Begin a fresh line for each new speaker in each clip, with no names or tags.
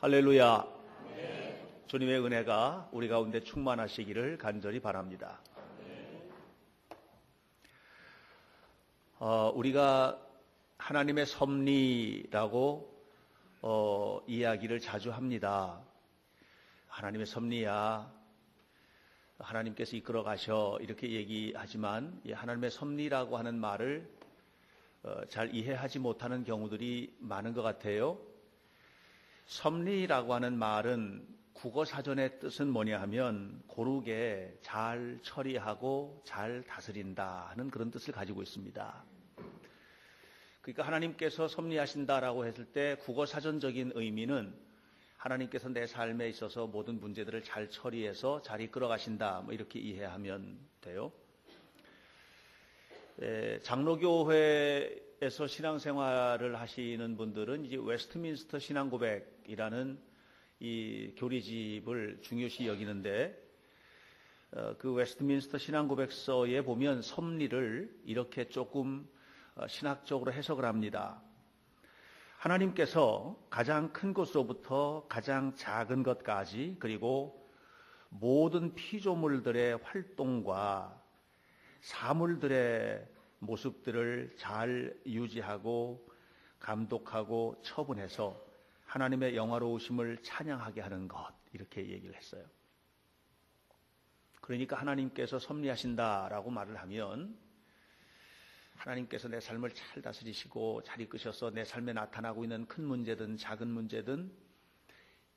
할렐루야. 주님의 은혜가 우리 가운데 충만하시기를 간절히 바랍니다. 우리가 하나님의 섭리라고 이야기를 자주 합니다. 하나님의 섭리야, 하나님께서 이끌어 가셔, 이렇게 얘기하지만 하나님의 섭리라고 하는 말을 잘 이해하지 못하는 경우들이 많은 것 같아요. 섭리라고 하는 말은 국어 사전의 뜻은 뭐냐 하면 고르게 잘 처리하고 잘 다스린다 하는 그런 뜻을 가지고 있습니다. 그러니까 하나님께서 섭리하신다라고 했을 때 국어 사전적인 의미는 하나님께서 내 삶에 있어서 모든 문제들을 잘 처리해서 잘 이끌어 가신다, 뭐 이렇게 이해하면 돼요. 장로교회에서 신앙생활을 하시는 분들은 이제 웨스트민스터 신앙고백이라는 이 교리집을 중요시 여기는데, 그 웨스트민스터 신앙고백서에 보면 섭리를 이렇게 조금 신학적으로 해석을 합니다. 하나님께서 가장 큰 것으로부터 가장 작은 것까지, 그리고 모든 피조물들의 활동과 사물들의 모습들을 잘 유지하고 감독하고 처분해서 하나님의 영화로우심을 찬양하게 하는 것, 이렇게 얘기를 했어요. 그러니까 하나님께서 섭리하신다라고 말을 하면 하나님께서 내 삶을 잘 다스리시고 잘 이끄셔서 내 삶에 나타나고 있는 큰 문제든 작은 문제든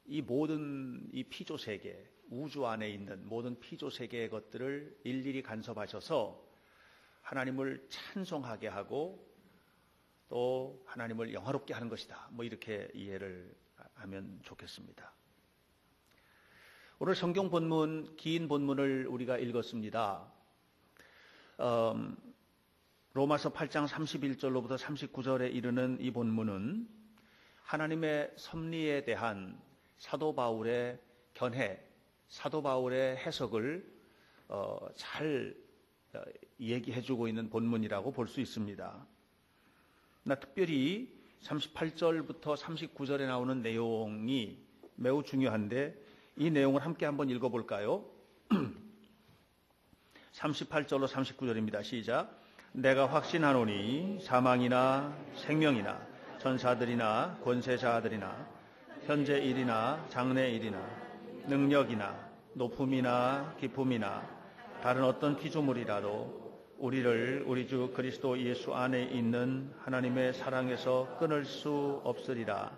이 모든 이 피조세계, 우주 안에 있는 모든 피조세계의 것들을 일일이 간섭하셔서 하나님을 찬송하게 하고 또 하나님을 영화롭게 하는 것이다, 뭐 이렇게 이해를 하면 좋겠습니다. 오늘 성경 본문, 긴 본문을 우리가 읽었습니다. 로마서 8장 31절로부터 39절에 이르는 이 본문은 하나님의 섭리에 대한 사도 바울의 견해, 사도 바울의 해석을 잘 얘기해주고 있는 본문이라고 볼 수 있습니다. 특별히 38절부터 39절에 나오는 내용이 매우 중요한데 이 내용을 함께 한번 읽어볼까요? 38절로 39절입니다. 시작. 내가 확신하노니 사망이나 생명이나 전사들이나 권세자들이나 현재 일이나 장래 일이나 능력이나 높음이나 기쁨이나 다른 어떤 피조물이라도 우리를 우리 주 그리스도 예수 안에 있는 하나님의 사랑에서 끊을 수 없으리라.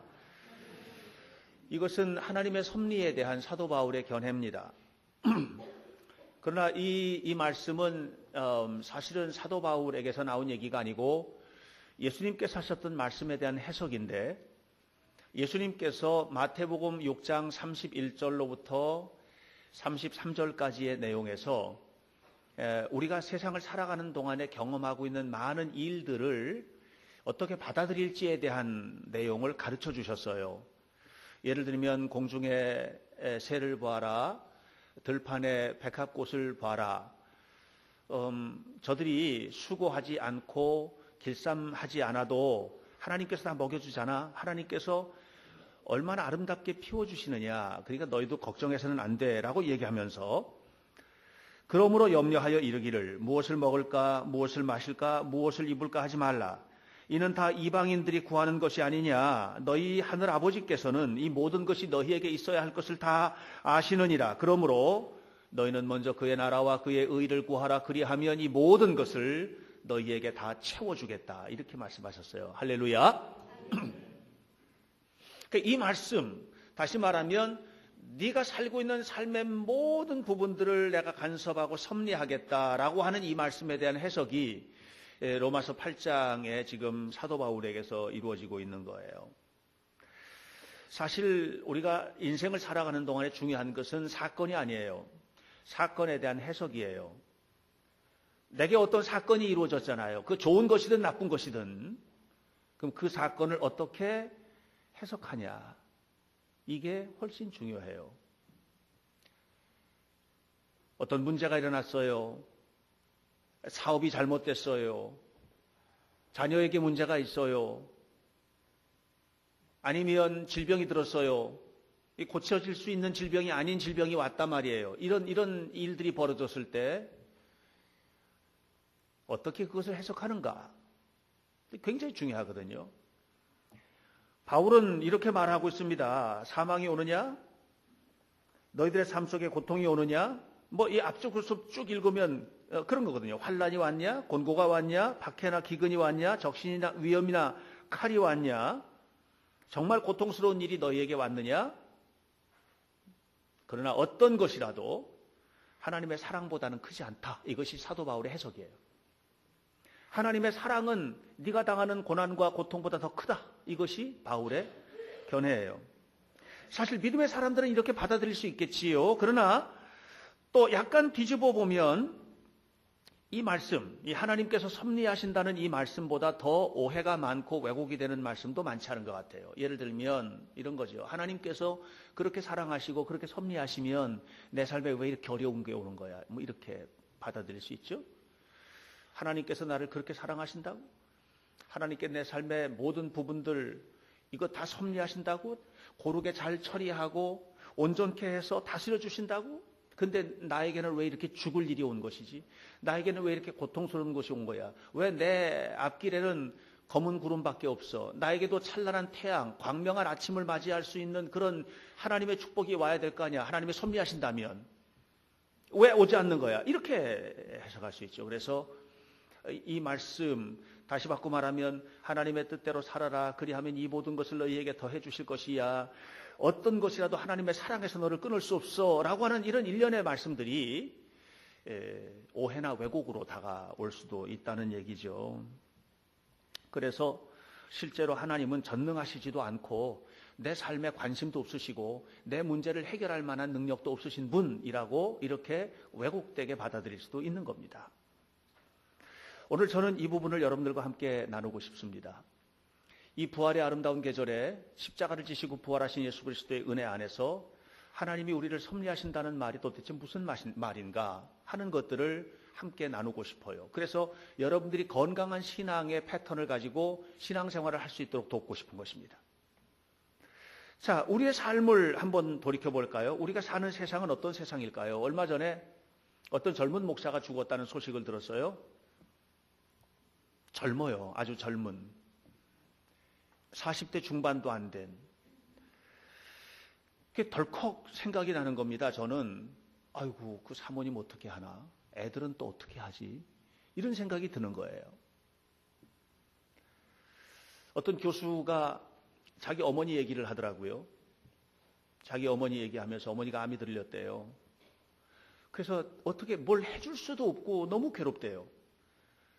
이것은 하나님의 섭리에 대한 사도 바울의 견해입니다. 그러나 이 말씀은 사실은 사도 바울에게서 나온 얘기가 아니고 예수님께서 하셨던 말씀에 대한 해석인데, 예수님께서 마태복음 6장 31절로부터 33절까지의 내용에서 우리가 세상을 살아가는 동안에 경험하고 있는 많은 일들을 어떻게 받아들일지에 대한 내용을 가르쳐 주셨어요. 예를 들면 공중의 새를 보아라, 들판의 백합꽃을 봐라. 저들이 수고하지 않고 길쌈하지 않아도 하나님께서 다 먹여주잖아. 하나님께서 얼마나 아름답게 피워주시느냐. 그러니까 너희도 걱정해서는 안 돼 라고 얘기하면서, 그러므로 염려하여 이르기를 무엇을 먹을까, 무엇을 마실까, 무엇을 입을까 하지 말라. 이는 다 이방인들이 구하는 것이 아니냐. 너희 하늘 아버지께서는 이 모든 것이 너희에게 있어야 할 것을 다 아시느니라. 그러므로 너희는 먼저 그의 나라와 그의 의를 구하라. 그리하면 이 모든 것을 너희에게 다 채워주겠다. 이렇게 말씀하셨어요. 할렐루야. 이 말씀, 다시 말하면 네가 살고 있는 삶의 모든 부분들을 내가 간섭하고 섭리하겠다라고 하는 이 말씀에 대한 해석이 로마서 8장에 지금 사도 바울에게서 이루어지고 있는 거예요. 사실 우리가 인생을 살아가는 동안에 중요한 것은 사건이 아니에요. 사건에 대한 해석이에요. 내게 어떤 사건이 이루어졌잖아요. 그 좋은 것이든 나쁜 것이든, 그럼 그 사건을 어떻게 해석하냐, 이게 훨씬 중요해요. 어떤 문제가 일어났어요. 사업이 잘못됐어요. 자녀에게 문제가 있어요. 아니면 질병이 들었어요. 이 고쳐질 수 있는 질병이 아닌 질병이 왔단 말이에요. 이런 일들이 벌어졌을 때 어떻게 그것을 해석하는가? 굉장히 중요하거든요. 바울은 이렇게 말하고 있습니다. 사망이 오느냐? 너희들의 삶 속에 고통이 오느냐? 뭐 이 앞쪽을 쭉 읽으면 그런 거거든요. 환난이 왔냐? 곤고가 왔냐? 박해나 기근이 왔냐? 적신이나 위험이나 칼이 왔냐? 정말 고통스러운 일이 너희에게 왔느냐? 그러나 어떤 것이라도 하나님의 사랑보다는 크지 않다. 이것이 사도 바울의 해석이에요. 하나님의 사랑은 네가 당하는 고난과 고통보다 더 크다. 이것이 바울의 견해예요. 사실 믿음의 사람들은 이렇게 받아들일 수 있겠지요. 그러나 또 약간 뒤집어 보면 이 말씀, 이 하나님께서 섭리하신다는 이 말씀보다 더 오해가 많고 왜곡이 되는 말씀도 많지 않은 것 같아요. 예를 들면 이런 거죠. 하나님께서 그렇게 사랑하시고 그렇게 섭리하시면 내 삶에 왜 이렇게 어려운 게 오는 거야? 뭐 이렇게 받아들일 수 있죠. 하나님께서 나를 그렇게 사랑하신다고? 하나님께 내 삶의 모든 부분들 이거 다 섭리하신다고? 고르게 잘 처리하고 온전케 해서 다스려 주신다고? 근데 나에게는 왜 이렇게 죽을 일이 온 것이지? 나에게는 왜 이렇게 고통스러운 것이 온 거야? 왜 내 앞길에는 검은 구름밖에 없어? 나에게도 찬란한 태양, 광명한 아침을 맞이할 수 있는 그런 하나님의 축복이 와야 될 거 아니야? 하나님의 섭리하신다면 왜 오지 않는 거야? 이렇게 해석할 수 있죠. 그래서 이 말씀 다시 바꿔 말하면 하나님의 뜻대로 살아라. 그리하면 이 모든 것을 너희에게 더해 주실 것이야. 어떤 것이라도 하나님의 사랑에서 너를 끊을 수 없어 라고 하는 이런 일련의 말씀들이 오해나 왜곡으로 다가올 수도 있다는 얘기죠. 그래서 실제로 하나님은 전능하시지도 않고 내 삶에 관심도 없으시고 내 문제를 해결할 만한 능력도 없으신 분이라고 이렇게 왜곡되게 받아들일 수도 있는 겁니다. 오늘 저는 이 부분을 여러분들과 함께 나누고 싶습니다. 이 부활의 아름다운 계절에 십자가를 지시고 부활하신 예수 그리스도의 은혜 안에서 하나님이 우리를 섭리하신다는 말이 도대체 무슨 말인가 하는 것들을 함께 나누고 싶어요. 그래서 여러분들이 건강한 신앙의 패턴을 가지고 신앙생활을 할 수 있도록 돕고 싶은 것입니다. 자, 우리의 삶을 한번 돌이켜볼까요? 우리가 사는 세상은 어떤 세상일까요? 얼마 전에 어떤 젊은 목사가 죽었다는 소식을 들었어요. 젊어요. 아주 젊은. 40대 중반도 안 된. 그게 덜컥 생각이 나는 겁니다. 저는 아이고 그 사모님 어떻게 하나? 애들은 또 어떻게 하지? 이런 생각이 드는 거예요. 어떤 교수가 자기 어머니 얘기를 하더라고요. 자기 어머니 얘기하면서 어머니가 암이 들렸대요. 그래서 어떻게 뭘 해줄 수도 없고 너무 괴롭대요.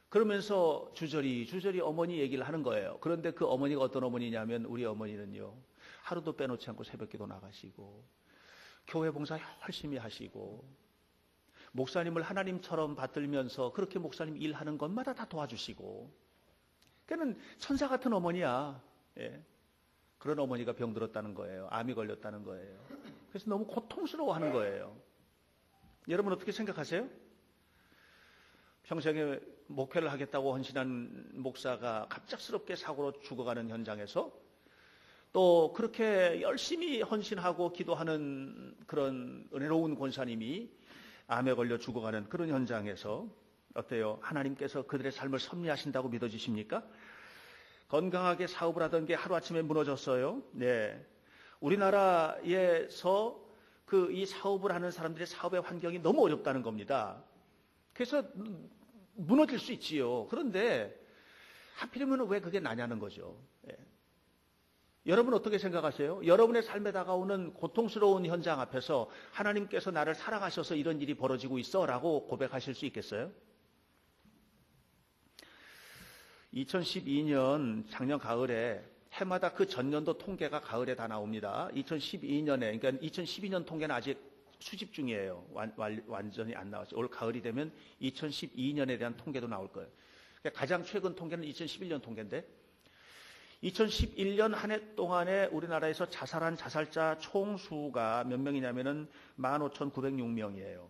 그러면서 주저리 어머니 얘기를 하는 거예요. 그런데 그 어머니가 어떤 어머니냐면 우리 어머니는요. 하루도 빼놓지 않고 새벽기도 나가시고 교회 봉사 열심히 하시고 목사님을 하나님처럼 받들면서 그렇게 목사님 일하는 것마다 다 도와주시고 그러니까 천사 같은 어머니야. 예. 그런 어머니가 병들었다는 거예요. 암이 걸렸다는 거예요. 그래서 너무 고통스러워하는 거예요. 여러분 어떻게 생각하세요? 평생에 목회를 하겠다고 헌신한 목사가 갑작스럽게 사고로 죽어가는 현장에서 또 그렇게 열심히 헌신하고 기도하는 그런 은혜로운 권사님이 암에 걸려 죽어가는 그런 현장에서 어때요? 하나님께서 그들의 삶을 섭리하신다고 믿어지십니까? 건강하게 사업을 하던 게 하루아침에 무너졌어요. 네. 우리나라에서 이 사업을 하는 사람들의 사업의 환경이 너무 어렵다는 겁니다. 그래서 무너질 수 있지요. 그런데 하필이면 왜 그게 나냐는 거죠. 예. 여러분 어떻게 생각하세요? 여러분의 삶에 다가오는 고통스러운 현장 앞에서 하나님께서 나를 사랑하셔서 이런 일이 벌어지고 있어 라고 고백하실 수 있겠어요? 2012년 작년 가을에 해마다 그 전년도 통계가 가을에 다 나옵니다. 2012년에 그러니까 2012년 통계는 아직 수집 중이에요. 완전히 안 나왔죠. 올 가을이 되면 2012년에 대한 통계도 나올 거예요. 그러니까 가장 최근 통계는 2011년 통계인데 2011년 한 해 동안에 우리나라에서 자살한 자살자 총수가 몇 명이냐면은 15,906명이에요.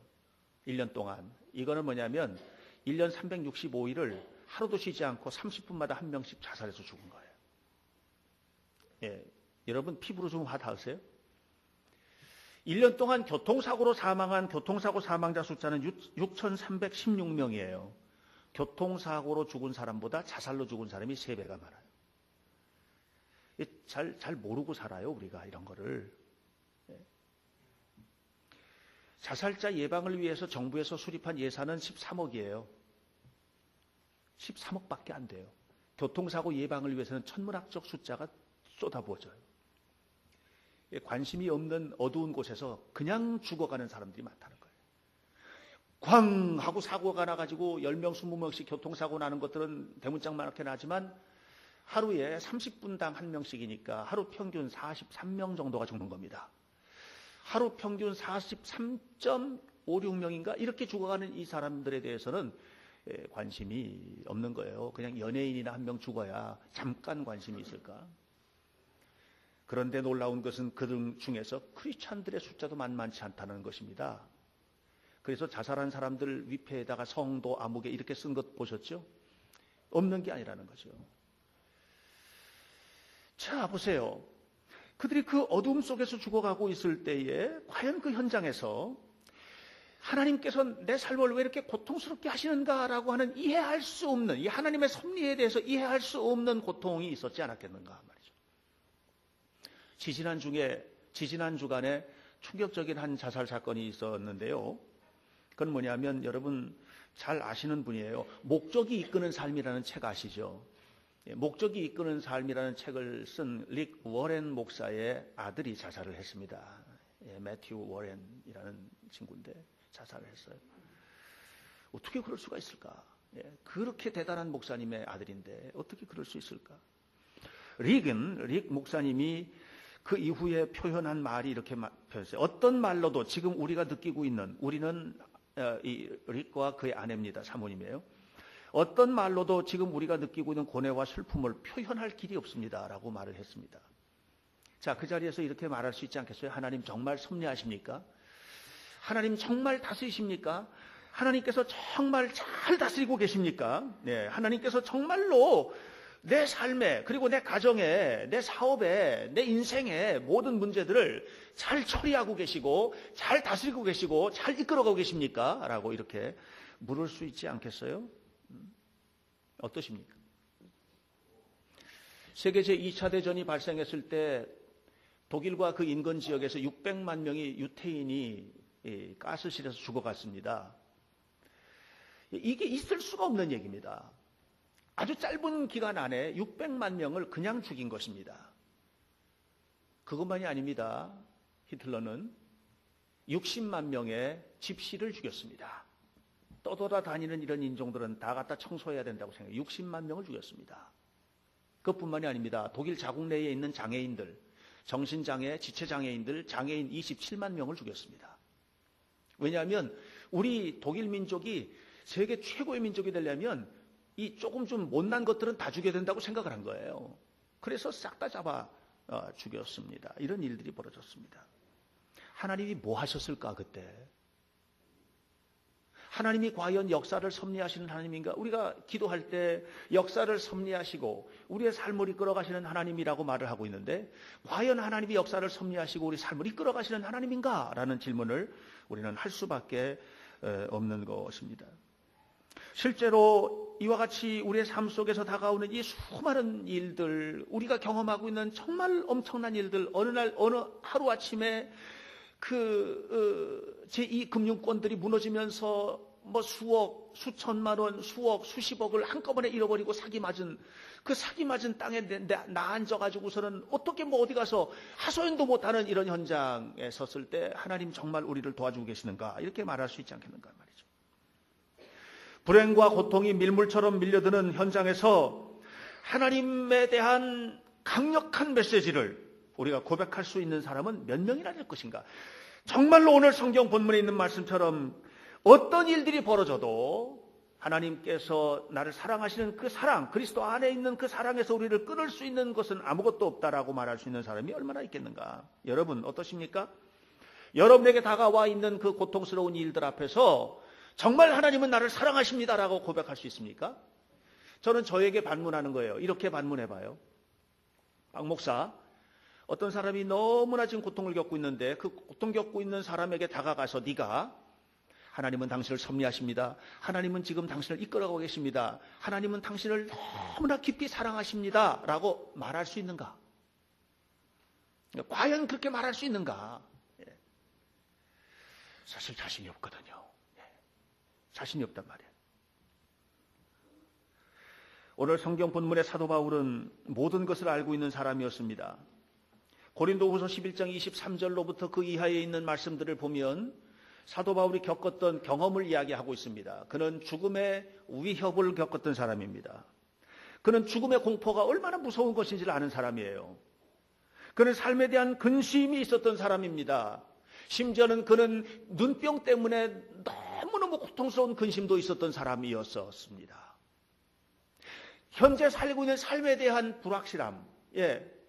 1년 동안. 이거는 뭐냐면 1년 365일을 하루도 쉬지 않고 30분마다 한 명씩 자살해서 죽은 거예요. 예. 여러분 피부로 좀 화 닿으세요? 1년 동안 교통사고로 사망한 교통사고 사망자 숫자는 6,316명이에요. 교통사고로 죽은 사람보다 자살로 죽은 사람이 3배가 많아요. 잘 모르고 살아요, 우리가 이런 거를. 자살자 예방을 위해서 정부에서 수립한 예산은 13억이에요. 13억밖에 안 돼요. 교통사고 예방을 위해서는 천문학적 숫자가 쏟아부어져요. 관심이 없는 어두운 곳에서 그냥 죽어가는 사람들이 많다는 거예요. 꽝 하고 사고가 나가지고 10명, 20명씩 교통사고 나는 것들은 대문짝만하게 나지만 하루에 30분당 1명씩이니까 하루 평균 43명 정도가 죽는 겁니다. 하루 평균 43.56명인가 이렇게 죽어가는 이 사람들에 대해서는 관심이 없는 거예요. 그냥 연예인이나 1명 죽어야 잠깐 관심이 있을까? 그런데 놀라운 것은 그 중에서 크리스찬들의 숫자도 만만치 않다는 것입니다. 그래서 자살한 사람들 위패에다가 성도 아무개 이렇게 쓴 것 보셨죠? 없는 게 아니라는 거죠. 자, 보세요. 그들이 그 어둠 속에서 죽어가고 있을 때에 과연 그 현장에서 하나님께서 내 삶을 왜 이렇게 고통스럽게 하시는가라고 하는 이해할 수 없는, 이 하나님의 섭리에 대해서 이해할 수 없는 고통이 있었지 않았겠는가 말이죠. 지지난 주간에 충격적인 한 자살 사건이 있었는데요. 그건 뭐냐면 여러분 잘 아시는 분이에요. 목적이 이끄는 삶이라는 책 아시죠? 목적이 이끄는 삶이라는 책을 쓴 릭 워렌 목사의 아들이 자살을 했습니다. 매튜 워렌이라는 친구인데 자살을 했어요. 어떻게 그럴 수가 있을까? 그렇게 대단한 목사님의 아들인데 어떻게 그럴 수 있을까? 릭 목사님이 그 이후에 표현한 말이 이렇게 표현했어요. 어떤 말로도 지금 우리가 느끼고 있는, 우리는 이 릭과 그의 아내입니다. 사모님이에요. 어떤 말로도 지금 우리가 느끼고 있는 고뇌와 슬픔을 표현할 길이 없습니다. 라고 말을 했습니다. 자, 그 자리에서 이렇게 말할 수 있지 않겠어요? 하나님 정말 섭리하십니까? 하나님 정말 다스리십니까? 하나님께서 정말 잘 다스리고 계십니까? 네, 하나님께서 정말로 내 삶에, 그리고 내 가정에, 내 사업에, 내 인생의 모든 문제들을 잘 처리하고 계시고, 잘 다스리고 계시고, 잘 이끌어가고 계십니까? 라고 이렇게 물을 수 있지 않겠어요? 어떠십니까? 세계 제2차 대전이 발생했을 때 독일과 그 인근 지역에서 600만 명의 유태인이 가스실에서 죽어갔습니다. 이게 있을 수가 없는 얘기입니다. 아주 짧은 기간 안에 600만 명을 그냥 죽인 것입니다. 그것만이 아닙니다. 히틀러는 60만 명의 집시를 죽였습니다. 떠돌아다니는 이런 인종들은 다 갖다 청소해야 된다고 생각해요. 60만 명을 죽였습니다. 그것뿐만이 아닙니다. 독일 자국 내에 있는 장애인들, 정신장애, 지체장애인들, 장애인 27만 명을 죽였습니다. 왜냐하면 우리 독일 민족이 세계 최고의 민족이 되려면 이 조금 좀 못난 것들은 다 죽여야 된다고 생각을 한 거예요. 그래서 싹 다 잡아 죽였습니다. 이런 일들이 벌어졌습니다. 하나님이 뭐 하셨을까 그때? 하나님이 과연 역사를 섭리하시는 하나님인가? 우리가 기도할 때 역사를 섭리하시고 우리의 삶을 이끌어가시는 하나님이라고 말을 하고 있는데 과연 하나님이 역사를 섭리하시고 우리 삶을 이끌어가시는 하나님인가? 라는 질문을 우리는 할 수밖에 없는 것입니다. 실제로 이와 같이 우리의 삶 속에서 다가오는 이 수많은 일들, 우리가 경험하고 있는 정말 엄청난 일들, 어느 날 어느 하루아침에 제2 금융권들이 무너지면서 뭐 수억, 수천만 원, 수억, 수십억을 한꺼번에 잃어버리고 사기 맞은 땅에 나 앉아가지고서는 어떻게 뭐 어디 가서 하소연도 못하는 이런 현장에 섰을 때 하나님 정말 우리를 도와주고 계시는가? 이렇게 말할 수 있지 않겠는가 말이죠. 불행과 고통이 밀물처럼 밀려드는 현장에서 하나님에 대한 강력한 메시지를 우리가 고백할 수 있는 사람은 몇 명이나 될 것인가? 정말로 오늘 성경 본문에 있는 말씀처럼 어떤 일들이 벌어져도 하나님께서 나를 사랑하시는 그 사랑, 그리스도 안에 있는 그 사랑에서 우리를 끊을 수 있는 것은 아무것도 없다라고 말할 수 있는 사람이 얼마나 있겠는가? 여러분 어떠십니까? 여러분에게 다가와 있는 그 고통스러운 일들 앞에서 정말 하나님은 나를 사랑하십니다라고 고백할 수 있습니까? 저는 저에게 반문하는 거예요. 이렇게 반문해봐요. 박 목사, 어떤 사람이 너무나 지금 고통을 겪고 있는데 그 고통 겪고 있는 사람에게 다가가서 네가 하나님은 당신을 섭리하십니다. 하나님은 지금 당신을 이끌어가고 계십니다. 하나님은 당신을 너무나 깊이 사랑하십니다. 라고 말할 수 있는가? 과연 그렇게 말할 수 있는가? 사실 자신이 없거든요. 자신이 없단 말이에요. 오늘 성경 본문의 사도 바울은 모든 것을 알고 있는 사람이었습니다. 고린도후서 11장 23절로부터 그 이하에 있는 말씀들을 보면 사도 바울이 겪었던 경험을 이야기하고 있습니다. 그는 죽음의 위협을 겪었던 사람입니다. 그는 죽음의 공포가 얼마나 무서운 것인지를 아는 사람이에요. 그는 삶에 대한 근심이 있었던 사람입니다. 심지어는 그는 눈병 때문에 너무너무 고통스러운 근심도 있었던 사람이었습니다. 현재 살고 있는 삶에 대한 불확실함,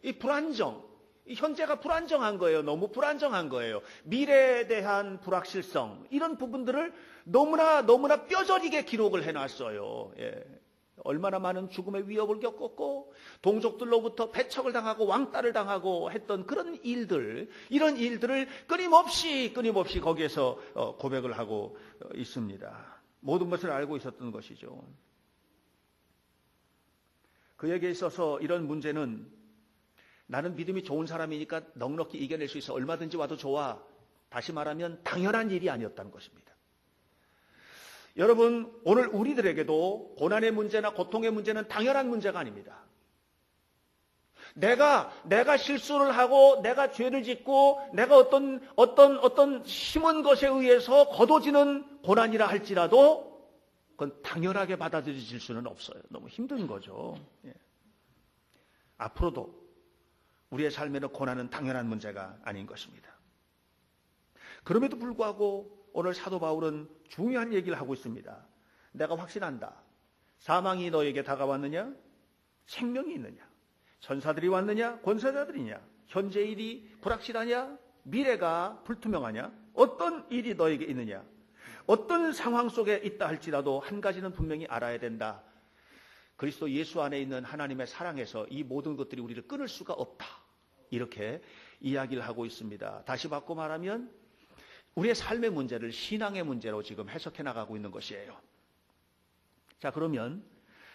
이 불안정, 이 현재가 불안정한 거예요. 너무 불안정한 거예요. 미래에 대한 불확실성, 이런 부분들을 너무나 뼈저리게 기록을 해놨어요. 얼마나 많은 죽음의 위협을 겪었고 동족들로부터 배척을 당하고 왕따를 당하고 했던 그런 일들, 이런 일들을 끊임없이 거기에서 고백을 하고 있습니다. 모든 것을 알고 있었던 것이죠. 그에게 있어서 이런 문제는 나는 믿음이 좋은 사람이니까 넉넉히 이겨낼 수 있어, 얼마든지 와도 좋아, 다시 말하면 당연한 일이 아니었다는 것입니다. 여러분, 오늘 우리들에게도 고난의 문제나 고통의 문제는 당연한 문제가 아닙니다. 내가 실수를 하고 내가 죄를 짓고 내가 어떤 심은 것에 의해서 거둬지는 고난이라 할지라도 그건 당연하게 받아들여질 수는 없어요. 너무 힘든 거죠. 앞으로도 우리의 삶에는 고난은 당연한 문제가 아닌 것입니다. 그럼에도 불구하고 오늘 사도 바울은 중요한 얘기를 하고 있습니다. 내가 확신한다. 사망이 너에게 다가왔느냐? 생명이 있느냐? 천사들이 왔느냐? 권세자들이냐? 현재 일이 불확실하냐? 미래가 불투명하냐? 어떤 일이 너에게 있느냐? 어떤 상황 속에 있다 할지라도 한 가지는 분명히 알아야 된다. 그리스도 예수 안에 있는 하나님의 사랑에서 이 모든 것들이 우리를 끊을 수가 없다. 이렇게 이야기를 하고 있습니다. 다시 바꿔 말하면 우리의 삶의 문제를 신앙의 문제로 지금 해석해 나가고 있는 것이에요. 자, 그러면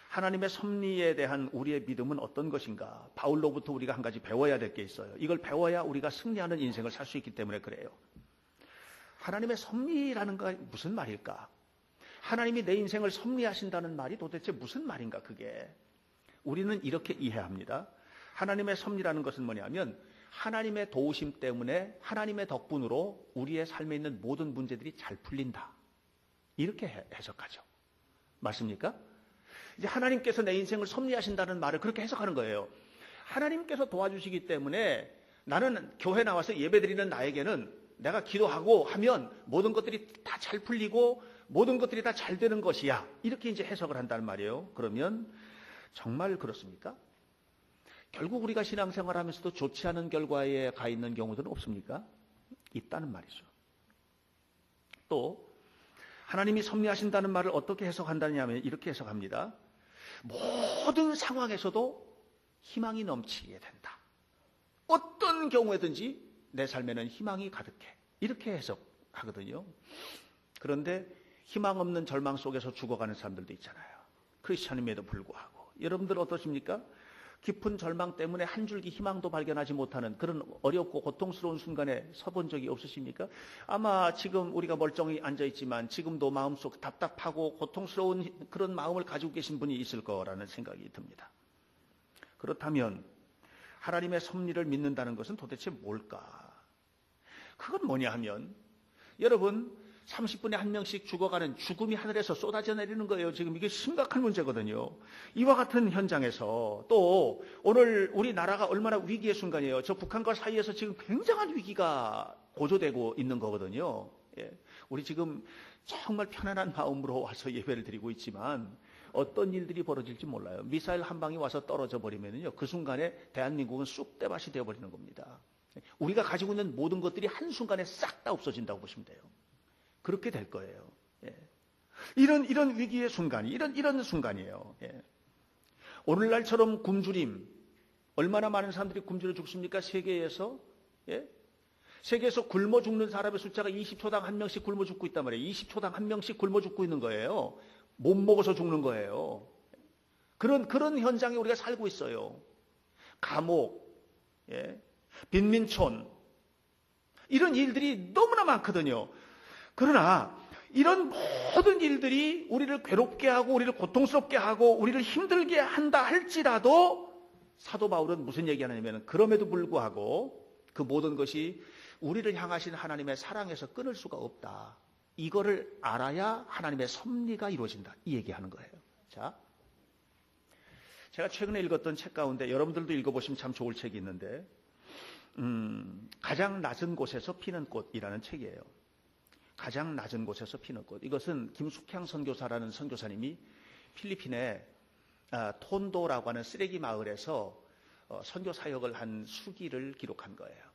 하나님의 섭리에 대한 우리의 믿음은 어떤 것인가? 바울로부터 우리가 한 가지 배워야 될 게 있어요. 이걸 배워야 우리가 승리하는 인생을 살 수 있기 때문에 그래요. 하나님의 섭리라는 건 무슨 말일까? 하나님이 내 인생을 섭리하신다는 말이 도대체 무슨 말인가? 그게 우리는 이렇게 이해합니다. 하나님의 섭리라는 것은 뭐냐면 하나님의 도우심 때문에 하나님의 덕분으로 우리의 삶에 있는 모든 문제들이 잘 풀린다. 이렇게 해석하죠. 맞습니까? 이제 하나님께서 내 인생을 섭리하신다는 말을 그렇게 해석하는 거예요. 하나님께서 도와주시기 때문에 나는 교회 나와서 예배드리는 나에게는 내가 기도하고 하면 모든 것들이 다 잘 풀리고 모든 것들이 다 잘 되는 것이야. 이렇게 이제 해석을 한다는 말이에요. 그러면 정말 그렇습니까? 결국 우리가 신앙생활 하면서도 좋지 않은 결과에 가 있는 경우들은 없습니까? 있다는 말이죠. 또 하나님이 섭리하신다는 말을 어떻게 해석한다냐면 이렇게 해석합니다. 모든 상황에서도 희망이 넘치게 된다. 어떤 경우에든지 내 삶에는 희망이 가득해. 이렇게 해석하거든요. 그런데 희망 없는 절망 속에서 죽어가는 사람들도 있잖아요. 크리스찬임에도 불구하고. 여러분들 어떠십니까? 깊은 절망 때문에 한 줄기 희망도 발견하지 못하는 그런 어렵고 고통스러운 순간에 서본 적이 없으십니까? 아마 지금 우리가 멀쩡히 앉아있지만 지금도 마음속 답답하고 고통스러운 그런 마음을 가지고 계신 분이 있을 거라는 생각이 듭니다. 그렇다면 하나님의 섭리를 믿는다는 것은 도대체 뭘까? 그건 뭐냐 하면 여러분 30분에 한 명씩 죽어가는 죽음이 하늘에서 쏟아져 내리는 거예요. 지금 이게 심각한 문제거든요. 이와 같은 현장에서 또 오늘 우리나라가 얼마나 위기의 순간이에요. 저 북한과 사이에서 지금 굉장한 위기가 고조되고 있는 거거든요. 우리 지금 정말 편안한 마음으로 와서 예배를 드리고 있지만 어떤 일들이 벌어질지 몰라요. 미사일 한 방이 와서 떨어져 버리면요, 그 순간에 대한민국은 쑥대밭이 되어버리는 겁니다. 우리가 가지고 있는 모든 것들이 한순간에 싹 다 없어진다고 보시면 돼요. 그렇게 될 거예요. 이런 위기의 순간이 이런 순간이에요. 오늘날처럼 굶주림, 얼마나 많은 사람들이 굶주려 죽습니까? 세계에서. 예? 세계에서 굶어 죽는 사람의 숫자가 20초당 한 명씩 굶어 죽고 있단 말이에요. 20초당 한 명씩 굶어 죽고 있는 거예요. 못 먹어서 죽는 거예요. 그런 현장에 우리가 살고 있어요. 감옥, 예? 빈민촌, 이런 일들이 너무나 많거든요. 그러나 이런 모든 일들이 우리를 괴롭게 하고 우리를 고통스럽게 하고 우리를 힘들게 한다 할지라도 사도 바울은 무슨 얘기하냐면 그럼에도 불구하고 그 모든 것이 우리를 향하신 하나님의 사랑에서 끊을 수가 없다. 이거를 알아야 하나님의 섭리가 이루어진다. 이 얘기하는 거예요. 자, 제가 최근에 읽었던 책 가운데 여러분들도 읽어보시면 참 좋을 책이 있는데 가장 낮은 곳에서 피는 꽃이라는 책이에요. 가장 낮은 곳에서 피는 꽃. 이것은 김숙향 선교사라는 선교사님이 필리핀의 톤도라고 하는 쓰레기 마을에서 선교 사역을 한 수기를 기록한 거예요.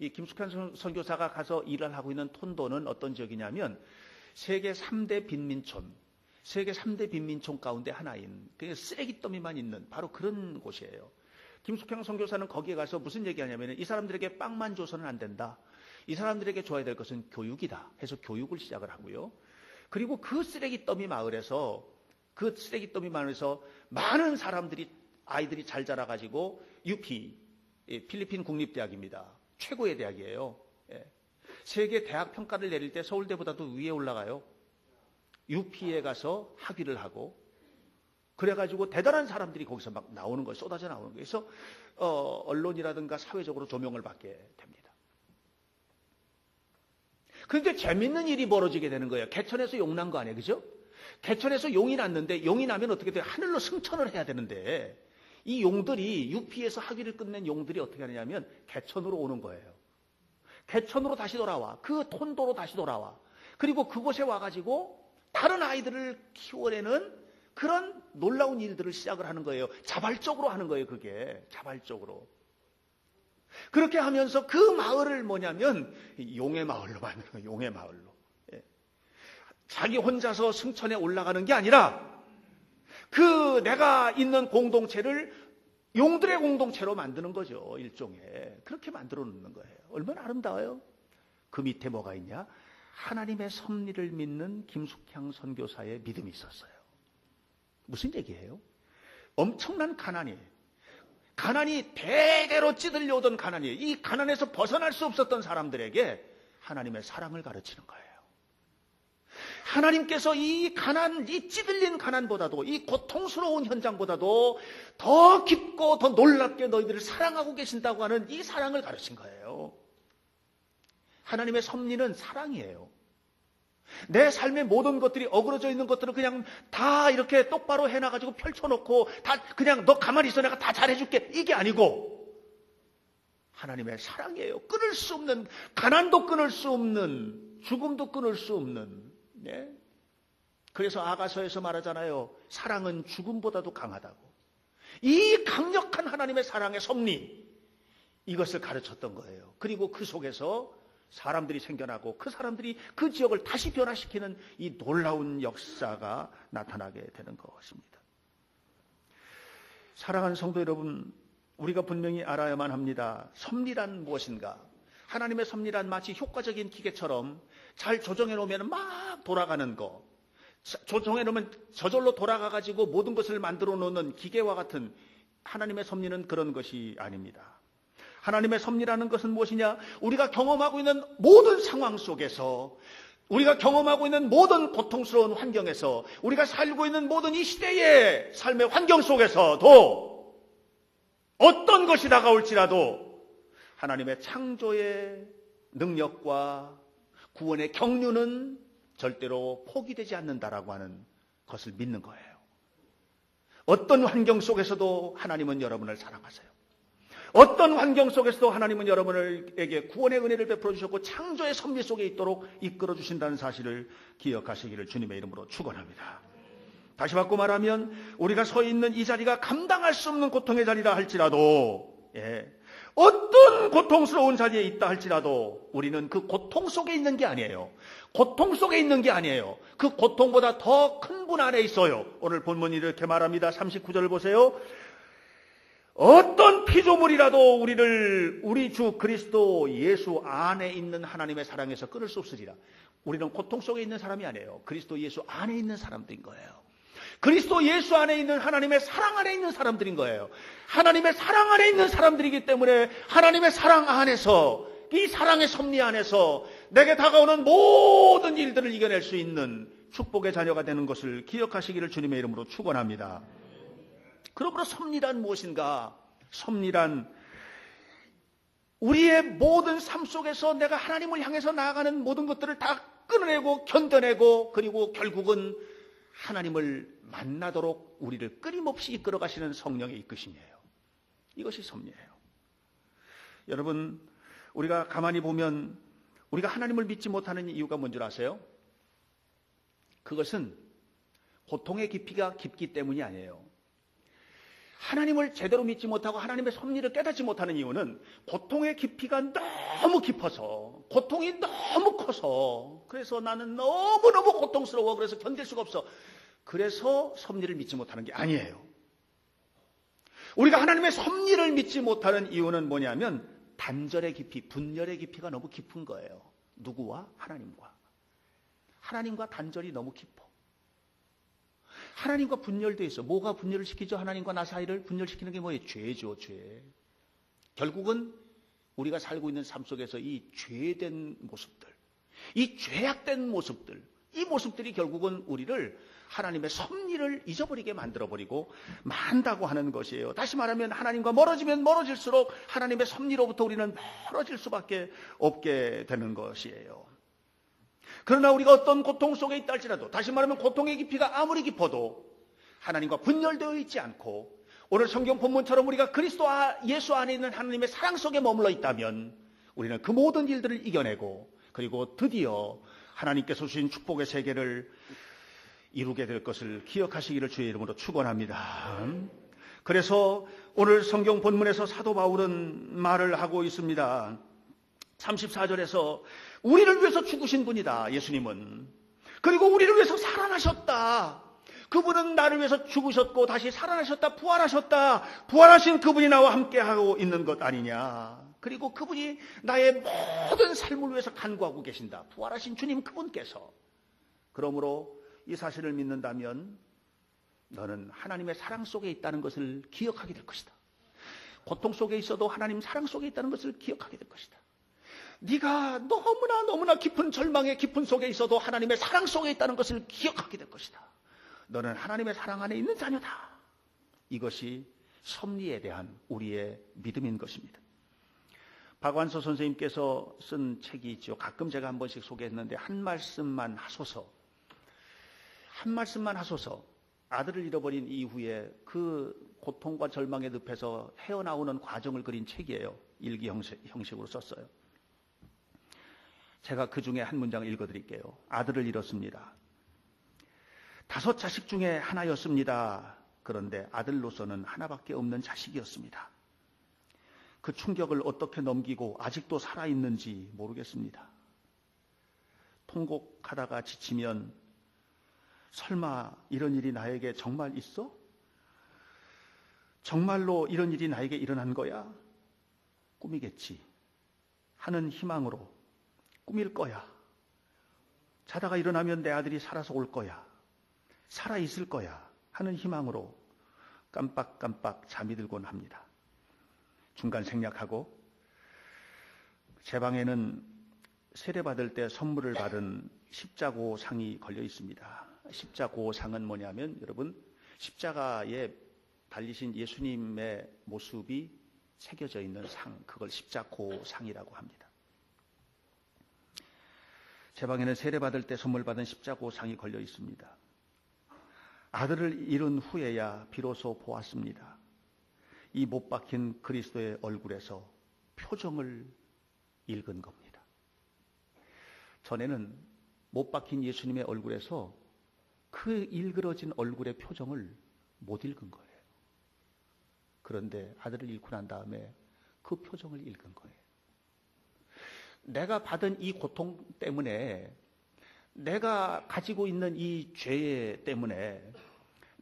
이 김숙향 선교사가 가서 일을 하고 있는 톤도는 어떤 지역이냐면 세계 3대 빈민촌, 세계 3대 빈민촌 가운데 하나인 쓰레기 더미만 있는 바로 그런 곳이에요. 김숙향 선교사는 거기에 가서 무슨 얘기하냐면 이 사람들에게 빵만 줘서는 안 된다. 이 사람들에게 줘야 될 것은 교육이다 해서 교육을 시작을 하고요. 그리고 그 쓰레기 더미 마을에서 많은 사람들이 아이들이 잘 자라가지고 UP, 필리핀 국립대학입니다. 최고의 대학이에요. 예. 세계 대학 평가를 내릴 때 서울대보다도 위에 올라가요. UP에 가서 학위를 하고 그래가지고 대단한 사람들이 거기서 막 나오는 거예요. 쏟아져 나오는 거예요. 그래서 언론이라든가 사회적으로 조명을 받게 됩니다. 그런데 재밌는 일이 벌어지게 되는 거예요. 개천에서 용 난 거 아니에요. 그죠? 개천에서 용이 났는데 용이 나면 어떻게 돼요? 하늘로 승천을 해야 되는데 이 용들이 UP에서 학위를 끝낸 용들이 어떻게 하느냐면 개천으로 오는 거예요. 개천으로 다시 돌아와. 그 톤도로 다시 돌아와. 그리고 그곳에 와가지고 다른 아이들을 키워내는 그런 놀라운 일들을 시작을 하는 거예요. 자발적으로 하는 거예요. 그게 자발적으로. 그렇게 하면서 그 마을을 뭐냐면 용의 마을로 만드는 거예요. 용의 마을로. 예. 자기 혼자서 승천에 올라가는 게 아니라 그 내가 있는 공동체를 용들의 공동체로 만드는 거죠. 일종의. 그렇게 만들어 놓는 거예요. 얼마나 아름다워요. 그 밑에 뭐가 있냐? 하나님의 섭리를 믿는 김숙향 선교사의 믿음이 있었어요. 무슨 얘기예요? 엄청난 가난이에요. 가난이 대대로 찌들려 오던 가난이에요. 이 가난에서 벗어날 수 없었던 사람들에게 하나님의 사랑을 가르치는 거예요. 하나님께서 이 찌들린 가난보다도 이 고통스러운 현장보다도 더 깊고 더 놀랍게 너희들을 사랑하고 계신다고 하는 이 사랑을 가르친 거예요. 하나님의 섭리는 사랑이에요. 내 삶의 모든 것들이 어그러져 있는 것들을 그냥 다 이렇게 똑바로 해놔가지고 펼쳐놓고 다 그냥 너 가만히 있어 내가 다 잘해줄게 이게 아니고 하나님의 사랑이에요. 끊을 수 없는 가난도 끊을 수 없는 죽음도 끊을 수 없는 네? 그래서 아가서에서 말하잖아요. 사랑은 죽음보다도 강하다고. 이 강력한 하나님의 사랑의 섭리 이것을 가르쳤던 거예요. 그리고 그 속에서 사람들이 생겨나고 그 사람들이 그 지역을 다시 변화시키는 이 놀라운 역사가 나타나게 되는 것입니다. 사랑하는 성도 여러분, 우리가 분명히 알아야만 합니다. 섭리란 무엇인가? 하나님의 섭리란 마치 효과적인 기계처럼 잘 조정해 놓으면 막 돌아가는 거. 조정해 놓으면 저절로 돌아가가지고 모든 것을 만들어 놓는 기계와 같은 하나님의 섭리는 그런 것이 아닙니다. 하나님의 섭리라는 것은 무엇이냐? 우리가 경험하고 있는 모든 상황 속에서 우리가 경험하고 있는 모든 고통스러운 환경에서 우리가 살고 있는 모든 이 시대의 삶의 환경 속에서도 어떤 것이 다가올지라도 하나님의 창조의 능력과 구원의 경륜은 절대로 포기되지 않는다라고 하는 것을 믿는 거예요. 어떤 환경 속에서도 하나님은 여러분을 사랑하세요. 어떤 환경 속에서도 하나님은 여러분에게 구원의 은혜를 베풀어 주셨고 창조의 섭리 속에 있도록 이끌어 주신다는 사실을 기억하시기를 주님의 이름으로 축원합니다. 다시 바꿔 말하면 우리가 서 있는 이 자리가 감당할 수 없는 고통의 자리라 할지라도 어떤 고통스러운 자리에 있다 할지라도 우리는 그 고통 속에 있는 게 아니에요. 고통 속에 있는 게 아니에요. 그 고통보다 더 큰 분 안에 있어요. 오늘 본문이 이렇게 말합니다. 39절 보세요. 어떤 피조물이라도 우리 주 그리스도 예수 안에 있는 하나님의 사랑에서 끊을 수 없으리라. 우리는 고통 속에 있는 사람이 아니에요. 그리스도 예수 안에 있는 사람들인 거예요. 그리스도 예수 안에 있는 하나님의 사랑 안에 있는 사람들인 거예요. 하나님의 사랑 안에 있는 사람들이기 때문에 하나님의 사랑 안에서, 이 사랑의 섭리 안에서 내게 다가오는 모든 일들을 이겨낼 수 있는 축복의 자녀가 되는 것을 기억하시기를 주님의 이름으로 축원합니다. 그러므로 섭리란 무엇인가? 섭리란 우리의 모든 삶 속에서 내가 하나님을 향해서 나아가는 모든 것들을 다 끊어내고 견뎌내고, 그리고 결국은 하나님을 만나도록 우리를 끊임없이 이끌어 가시는 성령의 이끄심이에요. 이것이 섭리예요. 여러분, 우리가 가만히 보면 우리가 하나님을 믿지 못하는 이유가 뭔 줄 아세요? 그것은 고통의 깊이가 깊기 때문이 아니에요. 하나님을 제대로 믿지 못하고 하나님의 섭리를 깨닫지 못하는 이유는 고통의 깊이가 너무 깊어서, 고통이 너무 커서, 그래서 나는 너무너무 고통스러워, 그래서 견딜 수가 없어, 그래서 섭리를 믿지 못하는 게 아니에요. 우리가 하나님의 섭리를 믿지 못하는 이유는 뭐냐면 단절의 깊이, 분열의 깊이가 너무 깊은 거예요. 누구와? 하나님과. 하나님과 단절이 너무 깊어. 하나님과 분열되어 있어. 뭐가 분열을 시키죠? 하나님과 나 사이를 분열시키는 게 뭐예요? 죄죠, 죄. 결국은 우리가 살고 있는 삶 속에서 이 죄된 모습들, 이 죄악된 모습들, 이 모습들이 결국은 우리를 하나님의 섭리를 잊어버리게 만들어버리고 만다고 하는 것이에요. 다시 말하면 하나님과 멀어지면 멀어질수록 하나님의 섭리로부터 우리는 멀어질 수밖에 없게 되는 것이에요. 그러나 우리가 어떤 고통 속에 있다 할지라도, 다시 말하면 고통의 깊이가 아무리 깊어도 하나님과 분열되어 있지 않고, 오늘 성경 본문처럼 우리가 그리스도 예수 안에 있는 하나님의 사랑 속에 머물러 있다면 우리는 그 모든 일들을 이겨내고, 그리고 드디어 하나님께서 주신 축복의 세계를 이루게 될 것을 기억하시기를 주의 이름으로 축원합니다. 그래서 오늘 성경 본문에서 사도 바울은 말을 하고 있습니다. 34절에서 우리를 위해서 죽으신 분이다, 예수님은. 그리고 우리를 위해서 살아나셨다. 그분은 나를 위해서 죽으셨고 다시 살아나셨다, 부활하셨다. 부활하신 그분이 나와 함께하고 있는 것 아니냐. 그리고 그분이 나의 모든 삶을 위해서 간구하고 계신다. 부활하신 주님 그분께서. 그러므로 이 사실을 믿는다면 너는 하나님의 사랑 속에 있다는 것을 기억하게 될 것이다. 고통 속에 있어도 하나님 사랑 속에 있다는 것을 기억하게 될 것이다. 네가 너무나 깊은 절망의 깊은 속에 있어도 하나님의 사랑 속에 있다는 것을 기억하게 될 것이다. 너는 하나님의 사랑 안에 있는 자녀다. 이것이 섭리에 대한 우리의 믿음인 것입니다. 박완서 선생님께서 쓴 책이 있죠. 가끔 제가 한 번씩 소개했는데 한 말씀만 하소서. 아들을 잃어버린 이후에 그 고통과 절망의 늪에서 헤어나오는 과정을 그린 책이에요. 일기 형식으로 썼어요. 제가 그 중에 한 문장을 읽어드릴게요. 아들을 잃었습니다. 5 자식 중에 하나였습니다. 그런데 아들로서는 하나밖에 없는 자식이었습니다. 그 충격을 어떻게 넘기고 아직도 살아있는지 모르겠습니다. 통곡하다가 지치면 설마 이런 일이 나에게 정말 있어? 정말로 이런 일이 나에게 일어난 거야? 꿈이겠지 하는 희망으로 꿈일 거야. 자다가 일어나면 내 아들이 살아서 올 거야. 살아있을 거야 하는 희망으로 깜빡깜빡 잠이 들곤 합니다. 중간 생략하고, 제 방에는 세례받을 때 선물을 받은 십자고상이 걸려 있습니다. 십자고상은 뭐냐면, 여러분, 십자가에 달리신 예수님의 모습이 새겨져 있는 상, 그걸 십자고상이라고 합니다. 제 방에는 세례받을 때 선물 받은 십자고상이 걸려 있습니다. 아들을 잃은 후에야 비로소 보았습니다. 이 못 박힌 그리스도의 얼굴에서 표정을 읽은 겁니다. 전에는 못 박힌 예수님의 얼굴에서 그 일그러진 얼굴의 표정을 못 읽은 거예요. 그런데 아들을 잃고 난 다음에 그 표정을 읽은 거예요. 내가 받은 이 고통 때문에, 내가 가지고 있는 이 죄 때문에,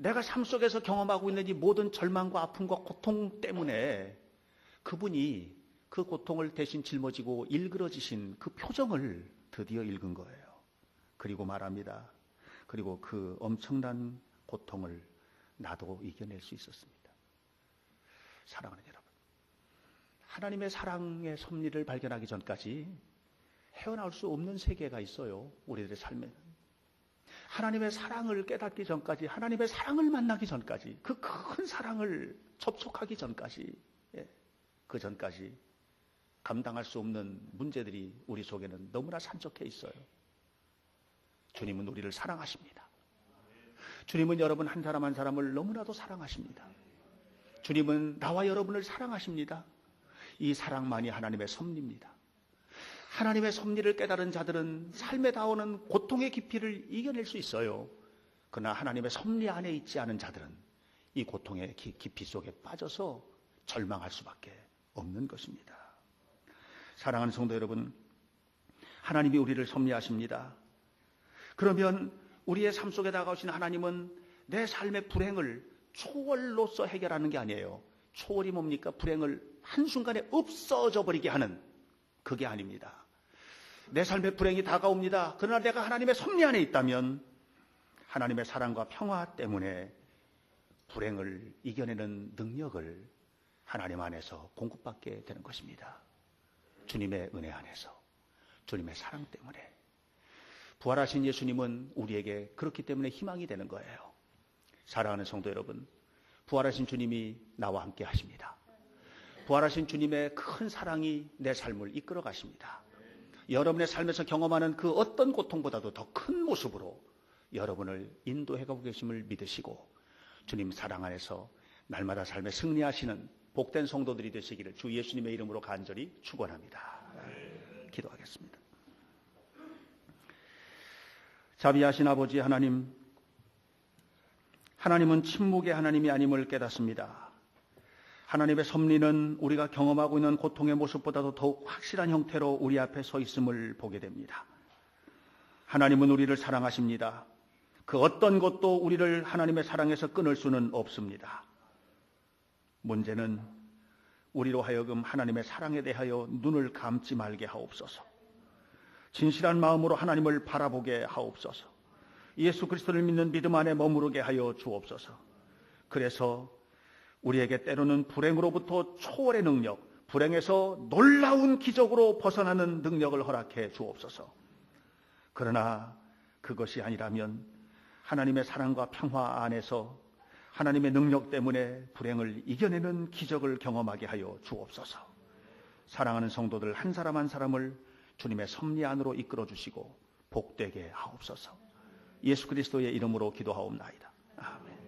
내가 삶 속에서 경험하고 있는 이 모든 절망과 아픔과 고통 때문에 그분이 그 고통을 대신 짊어지고 일그러지신 그 표정을 드디어 읽은 거예요. 그리고 말합니다. 그리고 그 엄청난 고통을 나도 이겨낼 수 있었습니다. 사랑하는 여러분, 하나님의 사랑의 섭리를 발견하기 전까지 헤어나올 수 없는 세계가 있어요. 우리들의 삶에는. 하나님의 사랑을 깨닫기 전까지, 하나님의 사랑을 만나기 전까지, 그 큰 사랑을 접촉하기 전까지, 그 전까지 감당할 수 없는 문제들이 우리 속에는 너무나 산적해 있어요. 주님은 우리를 사랑하십니다. 주님은 여러분 한 사람 한 사람을 너무나도 사랑하십니다. 주님은 나와 여러분을 사랑하십니다. 이 사랑만이 하나님의 섭리입니다. 하나님의 섭리를 깨달은 자들은 삶에 닿아오는 고통의 깊이를 이겨낼 수 있어요. 그러나 하나님의 섭리 안에 있지 않은 자들은 이 고통의 깊이 속에 빠져서 절망할 수밖에 없는 것입니다. 사랑하는 성도 여러분, 하나님이 우리를 섭리하십니다. 그러면 우리의 삶 속에 다가오신 하나님은 내 삶의 불행을 초월로서 해결하는 게 아니에요. 초월이 뭡니까? 불행을 한순간에 없어져 버리게 하는, 그게 아닙니다. 내 삶의 불행이 다가옵니다. 그러나 내가 하나님의 섭리 안에 있다면 하나님의 사랑과 평화 때문에 불행을 이겨내는 능력을 하나님 안에서 공급받게 되는 것입니다. 주님의 은혜 안에서, 주님의 사랑 때문에. 부활하신 예수님은 우리에게 그렇기 때문에 희망이 되는 거예요. 사랑하는 성도 여러분, 부활하신 주님이 나와 함께 하십니다. 부활하신 주님의 큰 사랑이 내 삶을 이끌어 가십니다. 여러분의 삶에서 경험하는 그 어떤 고통보다도 더 큰 모습으로 여러분을 인도해 가고 계심을 믿으시고 주님 사랑 안에서 날마다 삶에 승리하시는 복된 성도들이 되시기를 주 예수님의 이름으로 간절히 축원합니다. 기도하겠습니다. 자비하신 아버지 하나님, 하나님은 침묵의 하나님이 아님을 깨닫습니다. 하나님의 섭리는 우리가 경험하고 있는 고통의 모습보다도 더욱 확실한 형태로 우리 앞에 서 있음을 보게 됩니다. 하나님은 우리를 사랑하십니다. 그 어떤 것도 우리를 하나님의 사랑에서 끊을 수는 없습니다. 문제는 우리로 하여금 하나님의 사랑에 대하여 눈을 감지 말게 하옵소서. 진실한 마음으로 하나님을 바라보게 하옵소서. 예수 그리스도를 믿는 믿음 안에 머무르게 하여 주옵소서. 그래서 우리에게 때로는 불행으로부터 초월의 능력, 불행에서 놀라운 기적으로 벗어나는 능력을 허락해 주옵소서. 그러나 그것이 아니라면 하나님의 사랑과 평화 안에서 하나님의 능력 때문에 불행을 이겨내는 기적을 경험하게 하여 주옵소서. 사랑하는 성도들 한 사람 한 사람을 주님의 섭리 안으로 이끌어 주시고 복되게 하옵소서. 예수 그리스도의 이름으로 기도하옵나이다. 아멘.